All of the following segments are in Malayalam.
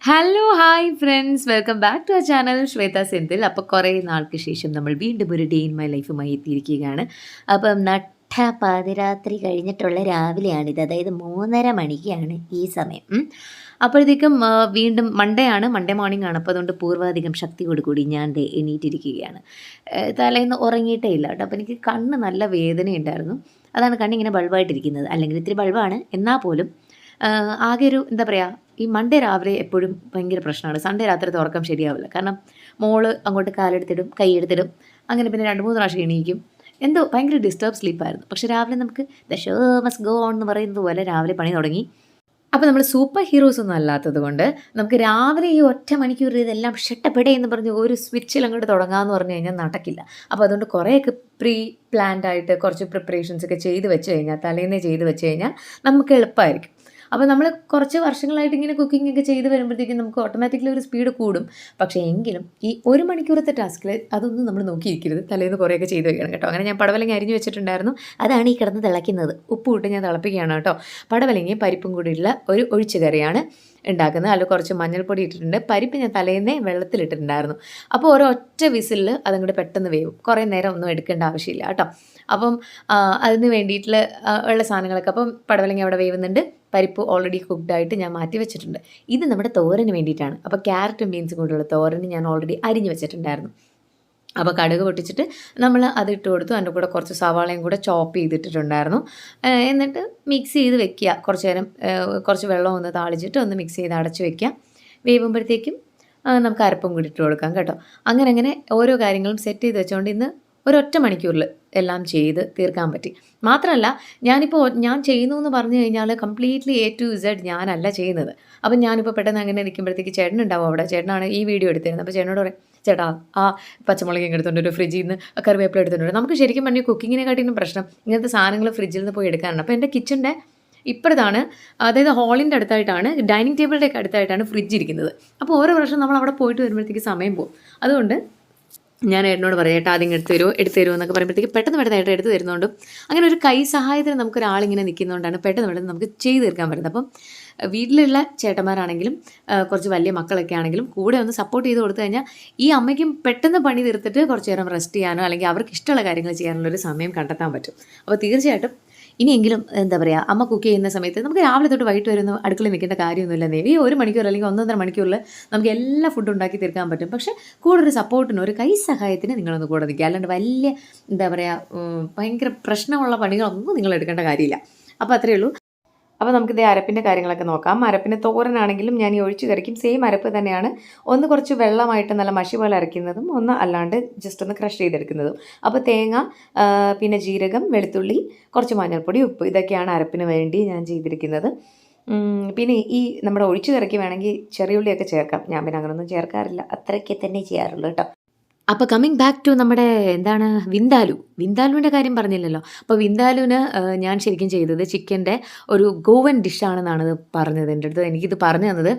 Hello hi friends, welcome back to our channel Shweta Senthil. അപ്പോൾ കുറേ നാൾക്ക് ശേഷം നമ്മൾ വീണ്ടും ഒരു ഡേ ഇൻ മൈ ലൈഫുമായി എത്തിയിരിക്കുകയാണ്. അപ്പം പാതിരാത്രി കഴിഞ്ഞിട്ടുള്ള രാവിലെയാണിത്, അതായത് 3:30 മണിക്കാണ് ഈ സമയം. അപ്പോഴത്തേക്കും വീണ്ടും മൺഡേ ആണ്, മൺഡേ മോർണിംഗ് ആണ്. അപ്പോൾ അതുകൊണ്ട് പൂർവാധികം ശക്തിയോടുകൂടി ഞാൻ എണീറ്റിരിക്കുകയാണ്. തലേന്ന് ഉറങ്ങിയിട്ടേ ഇല്ല കേട്ടോ. അപ്പോൾ എനിക്ക് കണ്ണ് നല്ല വേദനയുണ്ടായിരുന്നു. അതാണ് കണ്ണിങ്ങനെ ബൾബായിട്ടിരിക്കുന്നത്. അല്ലെങ്കിൽ ഇത്തിരി ബൾബാണ്, എന്നാൽ പോലും ആകെ ഒരു എന്താ പറയുക, ഈ മൺഡേ രാവിലെ എപ്പോഴും ഭയങ്കര പ്രശ്നമാണ്. സൺഡേ രാത്രിത്തെ ഉറക്കം ശരിയാവില്ല. കാരണം മോള് അങ്ങോട്ട് കാലെടുത്തിടും, കൈയെടുത്തിടും, അങ്ങനെ പിന്നെ 2-3 പ്രാവശ്യം എണീക്കും. എന്തോ ഭയങ്കര ഡിസ്റ്റർബ് സ്ലീപ്പായിരുന്നു. പക്ഷേ രാവിലെ നമുക്ക് the show must go on എന്ന് പറയുന്നത് പോലെ രാവിലെ പണി തുടങ്ങി. അപ്പോൾ നമ്മൾ സൂപ്പർ ഹീറോസ് ഒന്നും അല്ലാത്തത് കൊണ്ട് നമുക്ക് രാവിലെ ഈ ഒറ്റ മണിക്കൂർ ഇതെല്ലാം ഷട്ടപ്പെടേ എന്ന് പറഞ്ഞ് ഒരു സ്വിച്ചിൽ അങ്ങോട്ട് തുടങ്ങാമെന്ന് പറഞ്ഞു കഴിഞ്ഞാൽ നടക്കില്ല. അപ്പോൾ അതുകൊണ്ട് കുറേയൊക്കെ പ്രീ പ്ലാൻഡ് ആയിട്ട് കുറച്ച് പ്രിപ്പറേഷൻസ് ഒക്കെ ചെയ്ത് വെച്ച് കഴിഞ്ഞാൽ, തലേന്നേ ചെയ്ത് വെച്ച് കഴിഞ്ഞാൽ നമുക്ക് എളുപ്പമായിരിക്കും. അപ്പോൾ നമ്മൾ കുറച്ച് വർഷങ്ങളായിട്ട് ഇങ്ങനെ കുക്കിംഗ് ഒക്കെ ചെയ്ത് വരുമ്പോഴത്തേക്കും നമുക്ക് ഓട്ടോമാറ്റിക്കലി ഒരു സ്പീഡ് കൂടും. പക്ഷേ എങ്കിലും ഈ 1 മണിക്കൂറത്തെ ടാസ്കിൽ അതൊന്നും നമ്മൾ നോക്കിയിരിക്കരുത്. തലേന്ന് കുറേയൊക്കെ ചെയ്ത് വെക്കണം കേട്ടോ. അങ്ങനെ ഞാൻ പടവലങ്ങ അരിഞ്ഞ് വെച്ചിട്ടുണ്ടായിരുന്നു. അതാണ് ഈ കിടന്ന് തിളയ്ക്കുന്നത്. ഉപ്പ് ഇട്ട് ഞാൻ തിളപ്പിക്കുകയാണ് കേട്ടോ. പടവലങ്ങയും പരിപ്പും കൂടിയുള്ള ഒരു ഒഴിച്ച് കറിയാണ് ഉണ്ടാക്കുന്നത്. അതിൽ കുറച്ച് മഞ്ഞൾപ്പൊടി ഇട്ടിട്ടുണ്ട്. പരിപ്പ് ഞാൻ തലേന്നേ വെള്ളത്തിലിട്ടിട്ടുണ്ടായിരുന്നു. അപ്പോൾ ഒരൊറ്റ വിസിലിൽ അതങ്ങോട്ട് പെട്ടെന്ന് വേവും. കുറേ നേരം ഒന്നും എടുക്കേണ്ട ആവശ്യമില്ല കേട്ടോ. അപ്പം അതിന് വേണ്ടിയിട്ടുള്ള ഉള്ള സാധനങ്ങളൊക്കെ, അപ്പം പടവലങ്ങ അവിടെ വേവുന്നുണ്ട്, പരിപ്പ് ഓൾറെഡി കുക്ക്ഡായിട്ട് ഞാൻ മാറ്റി വെച്ചിട്ടുണ്ട്. ഇത് നമ്മുടെ തോരന് വേണ്ടിയിട്ടാണ്. അപ്പോൾ ക്യാരറ്റും ബീൻസും കൊണ്ടുള്ള തോരന് ഞാൻ ഓൾറെഡി അരിഞ്ഞ് വെച്ചിട്ടുണ്ടായിരുന്നു. അപ്പോൾ കടുക് പൊട്ടിച്ചിട്ട് നമ്മൾ അതിട്ട് കൊടുത്തു. അതിൻ്റെ കൂടെ കുറച്ച് സവാളയും കൂടെ ചോപ്പ് ചെയ്തിട്ടിട്ടുണ്ടായിരുന്നു. എന്നിട്ട് മിക്സ് ചെയ്ത് വെക്കുക. കുറച്ച് നേരം കുറച്ച് വെള്ളം ഒന്ന് താളിച്ചിട്ട് ഒന്ന് മിക്സ് ചെയ്ത് അടച്ച് വെക്കുക. വേവുമ്പോഴത്തേക്കും നമുക്ക് അരപ്പും കൂടി ഇട്ട് കൊടുക്കാം കേട്ടോ. അങ്ങനെ ഓരോ കാര്യങ്ങളും സെറ്റ് ചെയ്ത് വെച്ചുകൊണ്ട് ഇന്ന് ഒരൊറ്റ മണിക്കൂറിൽ എല്ലാം ചെയ്ത് തീർക്കാൻ പറ്റി. മാത്രമല്ല, ഞാൻ ചെയ്യുന്നു എന്ന് പറഞ്ഞു കഴിഞ്ഞാൽ കംപ്ലീറ്റ്ലി A to Z ഞാനല്ല ചെയ്യുന്നത്. അപ്പം ഞാനിപ്പോൾ പെട്ടെന്ന് അങ്ങനെ നിൽക്കുമ്പോഴത്തേക്ക് ചേട്ടനുണ്ടാവും അവിടെ. ചേട്ടനാണ് ഈ വീഡിയോ എടുത്തിരുന്നത്. അപ്പോൾ ചേട്ടനോട് പറയും, ചേട്ടാ ആ പച്ചമുളക് എടുത്തുകൊണ്ട് ഒരു ഫ്രിഡ്ജിൽ നിന്ന് കറിവേപ്പില എടുത്തിട്ടുണ്ട്. നമുക്ക് ശരിക്കും പറഞ്ഞാൽ കുക്കിങ്ങിനെക്കാട്ടിനും പ്രശ്നം ഇങ്ങനത്തെ സാധനങ്ങൾ ഫ്രിഡ്ജിൽ നിന്ന് പോയി എടുക്കാനാണ്. അപ്പോൾ എൻ്റെ കിച്ചൻ്റെ ഇപ്പുറത്താണ്, അതായത് ഹാളിൻ്റെ അടുത്തായിട്ടാണ്, ഡൈനിങ് ടേബിളിൻ്റെ ഒക്കെ അടുത്തായിട്ടാണ് ഫ്രിഡ്ജ് ഇരിക്കുന്നത്. അപ്പോൾ ഓരോ പ്രാവശ്യം നമ്മൾ അവിടെ പോയിട്ട് വരുമ്പോഴത്തേക്ക് സമയം പോകും. അതുകൊണ്ട് ഞാൻ ഏട്ടനോട് പറയാം, ഏട്ടാ ആദ്യം എടുത്തു തരുമോ എന്നൊക്കെ പറയുമ്പോഴത്തേക്ക് പെട്ടെന്ന് ഏട്ടൻ എടുത്തു തരുന്നതുകൊണ്ടും അങ്ങനെ ഒരു കൈ സഹായത്തിന് നമുക്കൊരാളിങ്ങനെ നിൽക്കുന്നതുകൊണ്ടാണ് പെട്ടെന്ന് നമുക്ക് ചെയ്ത് തീർക്കാൻ പറ്റുന്നത്. അപ്പം വീട്ടിലുള്ള ചേട്ടന്മാരാണെങ്കിലും കുറച്ച് വലിയ മക്കളൊക്കെ ആണെങ്കിലും കൂടെ ഒന്ന് സപ്പോർട്ട് ചെയ്ത് കൊടുത്തു കഴിഞ്ഞാൽ ഈ അമ്മയ്ക്കും പെട്ടെന്ന് പണി തീർത്തിട്ട് കുറച്ച് നേരം റെസ്റ്റ് ചെയ്യാനോ അല്ലെങ്കിൽ അവർക്ക് ഇഷ്ടമുള്ള കാര്യങ്ങൾ ചെയ്യാനുള്ളൊരു സമയം കണ്ടെത്താൻ പറ്റും. അപ്പോൾ തീർച്ചയായിട്ടും ഇനിയെങ്കിലും എന്താ പറയുക, അമ്മ കുക്ക് ചെയ്യുന്ന സമയത്ത് നമുക്ക് രാവിലെ തൊട്ട് വൈകിട്ട് വരുന്ന അടുക്കളയിൽ നിൽക്കേണ്ട കാര്യമൊന്നുമില്ല. ഈ 1 മണിക്കൂർ അല്ലെങ്കിൽ 1.5 മണിക്കൂറിൽ നമുക്ക് എല്ലാ ഫുഡും ഉണ്ടാക്കി തീർക്കാൻ പറ്റും. പക്ഷേ കൂടെ ഒരു സപ്പോർട്ടിന്, ഒരു കൈ സഹായത്തിന് നിങ്ങളൊന്ന് കൂടെ നിൽക്കുക. അല്ലാണ്ട് വലിയ എന്താ പറയുക, ഭയങ്കര പ്രശ്നമുള്ള പണികളൊന്നും നിങ്ങൾ എടുക്കേണ്ട കാര്യമില്ല. അപ്പോൾ അത്രയേ ഉള്ളൂ. അപ്പോൾ നമുക്ക് ഇതേ അരപ്പിൻ്റെ കാര്യങ്ങളൊക്കെ നോക്കാം. അരപ്പിന് തോരനാണെങ്കിലും ഞാൻ ഈ ഒഴിച്ച് കറിക്കും സെയിം അരപ്പ് തന്നെയാണ്. ഒന്ന് കുറച്ച് വെള്ളമായിട്ട് നല്ല മഷി പോലെ അരയ്ക്കുന്നതും, ഒന്ന് അല്ലാണ്ട് ജസ്റ്റ് ഒന്ന് ക്രഷ് ചെയ്തെടുക്കുന്നതും. അപ്പോൾ തേങ്ങ, പിന്നെ ജീരകം, വെളുത്തുള്ളി, കുറച്ച് മഞ്ഞൾപ്പൊടി, ഉപ്പ്, ഇതൊക്കെയാണ് അരപ്പിന് വേണ്ടി ഞാൻ ചെയ്തിരിക്കുന്നത്. പിന്നെ ഈ നമ്മുടെ ഒഴിച്ച് കറിക്ക് വേണമെങ്കിൽ ചെറിയുള്ളിയൊക്കെ ചേർക്കാം. ഞാൻ പിന്നെ അങ്ങനെയൊന്നും ചേർക്കാറില്ല, അത്രയ്ക്ക് തന്നെ ചെയ്യാറുള്ളൂ കേട്ടോ. അപ്പോൾ കമ്മിങ് ബാക്ക് ടു നമ്മുടെ എന്താണ് വിന്താലുവിൻ്റെ കാര്യം പറഞ്ഞില്ലല്ലോ. അപ്പോൾ വിന്താലുവിന് ഞാൻ ശരിക്കും ചെയ്തത് ചിക്കൻ്റെ ഒരു ഗോവൻ ഡിഷാണെന്നാണ് പറഞ്ഞത് എൻ്റെ അടുത്ത്. എനിക്കിത് പറഞ്ഞു തന്നത്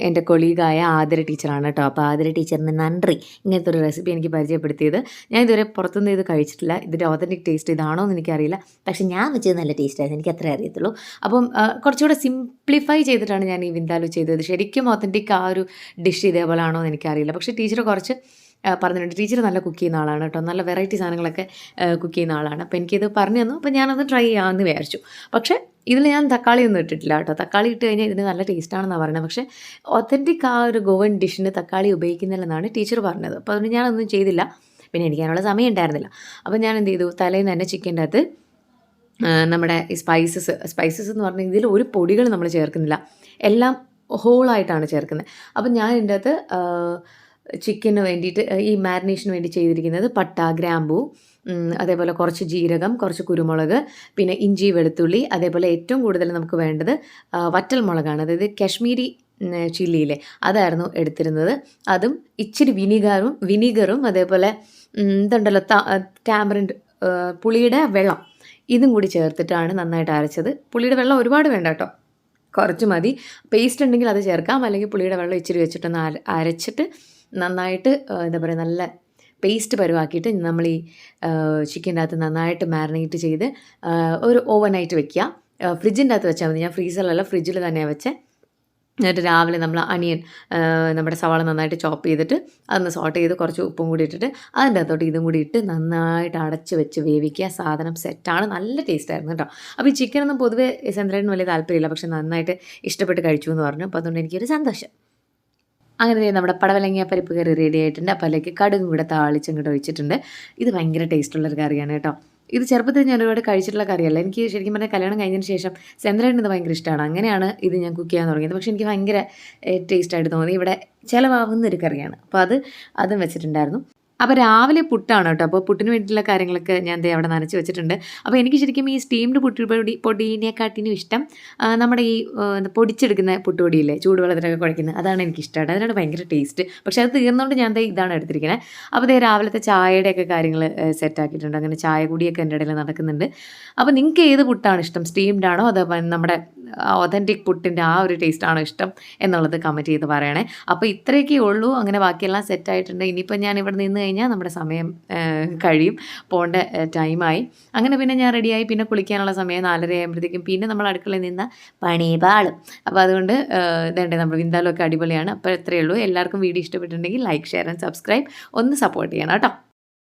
എൻ്റെ കൊളീഗായ ആതിര ടീച്ചറാണ് കേട്ടോ. അപ്പോൾ ആതിര ടീച്ചറിന് നന്ദി, ഇങ്ങനത്തെ ഒരു റെസിപ്പി എനിക്ക് പരിചയപ്പെടുത്തിയത്. ഞാൻ ഇതുവരെ പുറത്തുനിന്ന് ഇത് കഴിച്ചിട്ടില്ല. ഇതിൻ്റെ ഓതൻറ്റിക് ടേസ്റ്റ് ഇതാണോ എന്ന് എനിക്കറിയില്ല. പക്ഷേ ഞാൻ വെച്ചത് നല്ല ടേസ്റ്റായിരുന്നു, എനിക്ക് അത്രേ അറിയത്തുള്ളൂ. അപ്പം കുറച്ചുകൂടെ സിംപ്ലിഫൈ ചെയ്തിട്ടാണ് ഞാൻ ഈ വിന്താലു ചെയ്തത്. ശരിക്കും ഓതൻറ്റിക് ആ ഒരു ഡിഷ് ഇതേപോലെ ആണോ എന്ന് എനിക്കറിയില്ല. പക്ഷേ ടീച്ചർ കുറച്ച് പറഞ്ഞിട്ടുണ്ട്. ടീച്ചർ നല്ല കുക്ക് ചെയ്യുന്ന ആളാണ് കേട്ടോ. നല്ല വെറൈറ്റി സാധനങ്ങളൊക്കെ കുക്ക് ചെയ്യുന്ന ആളാണ്. അപ്പോൾ എനിക്കിത് പറഞ്ഞു തന്നു. അപ്പോൾ ഞാനത് ട്രൈ ചെയ്യാമെന്ന് വിചാരിച്ചു. പക്ഷേ ഇതിൽ ഞാൻ തക്കാളി ഒന്നും ഇട്ടിട്ടില്ല കേട്ടോ. തക്കാളി ഇട്ട് കഴിഞ്ഞാൽ ഇതിന് നല്ല ടേസ്റ്റാണെന്നാണ് പറയുന്നത്. പക്ഷേ ഒത്തൻറ്റിക് ആ ഒരു ഗോവൻ ഡിഷിന് തക്കാളി ഉപയോഗിക്കുന്നില്ലെന്നാണ് ടീച്ചർ പറഞ്ഞത്. അപ്പോൾ അതുകൊണ്ട് ഞാനൊന്നും ചെയ്തില്ല. പിന്നെ എനിക്ക് അതിനുള്ള സമയം ഉണ്ടായിരുന്നില്ല. അപ്പോൾ ഞാൻ എന്ത് ചെയ്തു, തലേന്ന് തന്നെ ചിക്കൻ്റെ അകത്ത് നമ്മുടെ ഈ സ്പൈസസ് എന്ന് പറഞ്ഞാൽ ഇതിൽ ഒരു പൊടികൾ നമ്മൾ ചേർക്കുന്നില്ല, എല്ലാം ഹോളായിട്ടാണ് ചേർക്കുന്നത്. അപ്പം ഞാൻ ഇതിൻ്റെ അകത്ത് ചിക്കന് വേണ്ടിയിട്ട് ഈ മാരിനേഷന് വേണ്ടി ചെയ്തിരിക്കുന്നത് പട്ട, ഗ്രാമ്പൂ, അതേപോലെ കുറച്ച് ജീരകം, കുറച്ച് കുരുമുളക്, പിന്നെ ഇഞ്ചി, വെളുത്തുള്ളി, അതേപോലെ ഏറ്റവും കൂടുതൽ നമുക്ക് വേണ്ടത് വറ്റൽ മുളകാണ്. അതായത് കാശ്മീരി ചില്ലിയിലെ അതായിരുന്നു എടുത്തിരുന്നത്. അതും ഇച്ചിരി വിനീഗറും അതേപോലെ ഇതുണ്ടല്ലോ ടാമറിൻഡ്, പുളിയുടെ വെള്ളം, ഇതും കൂടി ചേർത്തിട്ടാണ് നന്നായിട്ട് അരച്ചത്. പുളിയുടെ വെള്ളം ഒരുപാട് വേണ്ട കേട്ടോ, കുറച്ച് മതി. പേസ്റ്റ് ഉണ്ടെങ്കിൽ അത് ചേർക്കാം, അല്ലെങ്കിൽ പുളിയുടെ വെള്ളം ഇച്ചിരി വെച്ചിട്ടൊന്ന് അരച്ചിട്ട് നന്നായിട്ട് എന്താ പറയുക, നല്ല പേസ്റ്റ് പരുവാക്കിയിട്ട് നമ്മൾ ഈ ചിക്കൻ്റെ അകത്ത് നന്നായിട്ട് മാരിനേറ്റ് ചെയ്ത് ഒരു ഓവർ നൈറ്റ് വെക്കുക. ഫ്രിഡ്ജിൻ്റെ അകത്ത് വെച്ചാൽ മതി. ഞാൻ ഫ്രീസറിലല്ല, ഫ്രിഡ്ജിൽ തന്നെയാണ് വെച്ചത്. എന്നിട്ട് രാവിലെ നമ്മൾ അണിയൻ നമ്മുടെ സവാള നന്നായിട്ട് ചോപ്പ് ചെയ്തിട്ട് അതൊന്ന് സോട്ട് ചെയ്ത് കുറച്ച് ഉപ്പും കൂടി ഇട്ടിട്ട് അതിൻ്റെ അകത്തോട്ട് ഇതും കൂടി ഇട്ട് നന്നായിട്ട് അടച്ച് വെച്ച് വേവിക്കുക. സാധനം സെറ്റാണ്. നല്ല ടേസ്റ്റ് ആയിരുന്നു കേട്ടോ. അപ്പോൾ ഈ ചിക്കനൊന്നും പൊതുവേ ചന്ദ്രന് വലിയ താല്പര്യമില്ല, പക്ഷെ നന്നായിട്ട് ഇഷ്ടപ്പെട്ട് കഴിച്ചു എന്ന് പറഞ്ഞു. അപ്പോൾ അതുകൊണ്ട് എനിക്കൊരു സന്തോഷം. അങ്ങനെ നമ്മുടെ പടവലങ്ങ പരിപ്പ് കറി റെഡി ആയിട്ടുണ്ട്. അപ്പോൾ അതിലേക്ക് കടുകും കൂടെ താളിച്ചങ്ങോട്ട് ഒഴിച്ചിട്ടുണ്ട്. ഇത് ഭയങ്കര ടേസ്റ്റുള്ളൊരു കറിയാണ് കേട്ടോ. ഇത് ചെറുപ്പത്തിൽ ഞാൻ ഒരുപാട് കഴിച്ചിട്ടുള്ള കറിയല്ല. എനിക്ക് ശരിക്കും പറഞ്ഞാൽ കല്യാണം കഴിഞ്ഞതിന് ശേഷം ചന്ദ്രന് ഇത് ഭയങ്കര ഇഷ്ടമാണ്. അങ്ങനെയാണ് ഇത് ഞാൻ കുക്ക് ചെയ്യാൻ തുടങ്ങിയത്. പക്ഷേ എനിക്ക് ഭയങ്കര ടേസ്റ്റായിട്ട് തോന്നി. ഇവിടെ ചിലവാകുന്ന ഒരു കറിയാണ്. അപ്പോൾ അതും വെച്ചിട്ടുണ്ടായിരുന്നു. അപ്പോൾ രാവിലെ പുട്ടാണ് കേട്ടോ. അപ്പോൾ പുട്ടിന് വേണ്ടിയിട്ടുള്ള കാര്യങ്ങളൊക്കെ ഞാൻ ദേ അവിടെ നനച്ച് വെച്ചിട്ടുണ്ട്. അപ്പോൾ എനിക്ക് ശരിക്കും ഈ സ്റ്റീംഡ് പൊടിയെക്കാട്ടിനും ഇഷ്ടം നമ്മുടെ ഈ പൊടിച്ചെടുക്കുന്ന പുട്ടുപൊടിയില്ലേ, ചൂടുവെള്ളത്തിലൊക്കെ കുഴക്കുന്നത്, അതാണ് എനിക്കിഷ്ടമായിട്ട്. അതിനാണ് ഭയങ്കര ടേസ്റ്റ്. പക്ഷേ അത് തീർന്നുകൊണ്ട് ഞാൻ ദേ ഇതാണ് എടുത്തിരിക്കുന്നത്. അപ്പോൾ ദേ രാവിലത്തെ ചായയുടെയൊക്കെ കാര്യങ്ങൾ സെറ്റാക്കിയിട്ടുണ്ട്. അങ്ങനെ ചായ കൂടിയൊക്കെ എൻ്റെ ഇടയിൽ നടക്കുന്നുണ്ട്. അപ്പോൾ നിങ്ങൾക്ക് ഏത് പുട്ടാണ് ഇഷ്ടം? സ്റ്റീംഡ് ആണോ അതോ നമ്മുടെ ഒതൻറ്റിക് പുട്ടിൻ്റെ ആ ഒരു ടേസ്റ്റാണോ ഇഷ്ടം എന്നുള്ളത് കമൻറ്റ് ചെയ്ത് പറയണേ. അപ്പോൾ ഇത്രയൊക്കെ ഉള്ളൂ. അങ്ങനെ ബാക്കിയെല്ലാം സെറ്റായിട്ടുണ്ട്. ഇനിയിപ്പോൾ ഞാൻ ഇവിടെ നിന്ന് കഴിഞ്ഞാൽ നമ്മുടെ സമയം കഴിയും, പോകേണ്ട ടൈമായി. അങ്ങനെ പിന്നെ ഞാൻ റെഡിയായി. പിന്നെ കുളിക്കാനുള്ള സമയം 4:30 ആകുമ്പോഴത്തേക്കും പിന്നെ നമ്മൾ അടുക്കളയിൽ നിന്ന് പണി പാളും. അപ്പോൾ അതുകൊണ്ട് ഇതേണ്ടേ നമ്മൾ വിന്താലമൊക്കെ അടിപൊളിയാണ്. അപ്പോൾ ഇത്രയേ ഉള്ളൂ. എല്ലാവർക്കും വീഡിയോ ഇഷ്ടപ്പെട്ടിട്ടുണ്ടെങ്കിൽ ലൈക്ക്, ഷെയർ ആൻഡ് സബ്സ്ക്രൈബ് ഒന്ന് സപ്പോർട്ട് ചെയ്യണം കേട്ടോ.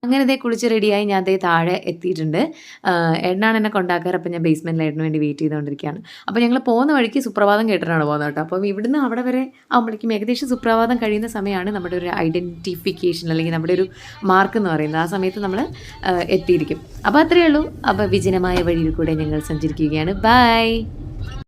അങ്ങനെ ദേ കുളിച്ച് റെഡിയായി ഞാൻ ദേ താഴെ എത്തിയിട്ടുണ്ട്. ഏട്ടനാണ് എന്നെ കൊണ്ടാക്കാറ്. അപ്പോൾ ഞാൻ ബേസ്മെൻറ്റിൽ ഏട്ടന് വേണ്ടി വെയിറ്റ് ചെയ്തുകൊണ്ടിരിക്കുകയാണ്. അപ്പോൾ ഞങ്ങൾ പോകുന്ന വഴിക്ക് സുപ്രഭാതം കേട്ടിട്ടാണ് പോകുന്നത് കേട്ടോ. അപ്പം ഇവിടുന്ന് അവിടെ വരെ ആകുമ്പോഴേക്കും ഏകദേശം സുപ്രഭാതം കഴിയുന്ന സമയമാണ് നമ്മുടെ ഒരു ഐഡൻറ്റിഫിക്കേഷൻ അല്ലെങ്കിൽ നമ്മുടെ ഒരു മാർക്ക് എന്ന് പറയുന്നത്. ആ സമയത്ത് നമ്മൾ എത്തിയിരിക്കും. അപ്പോൾ അത്രയേ ഉള്ളൂ. അപ്പോൾ വിജനമായ വഴിയിൽ കൂടെ ഞങ്ങൾ സഞ്ചരിക്കുകയാണ്. ബൈ.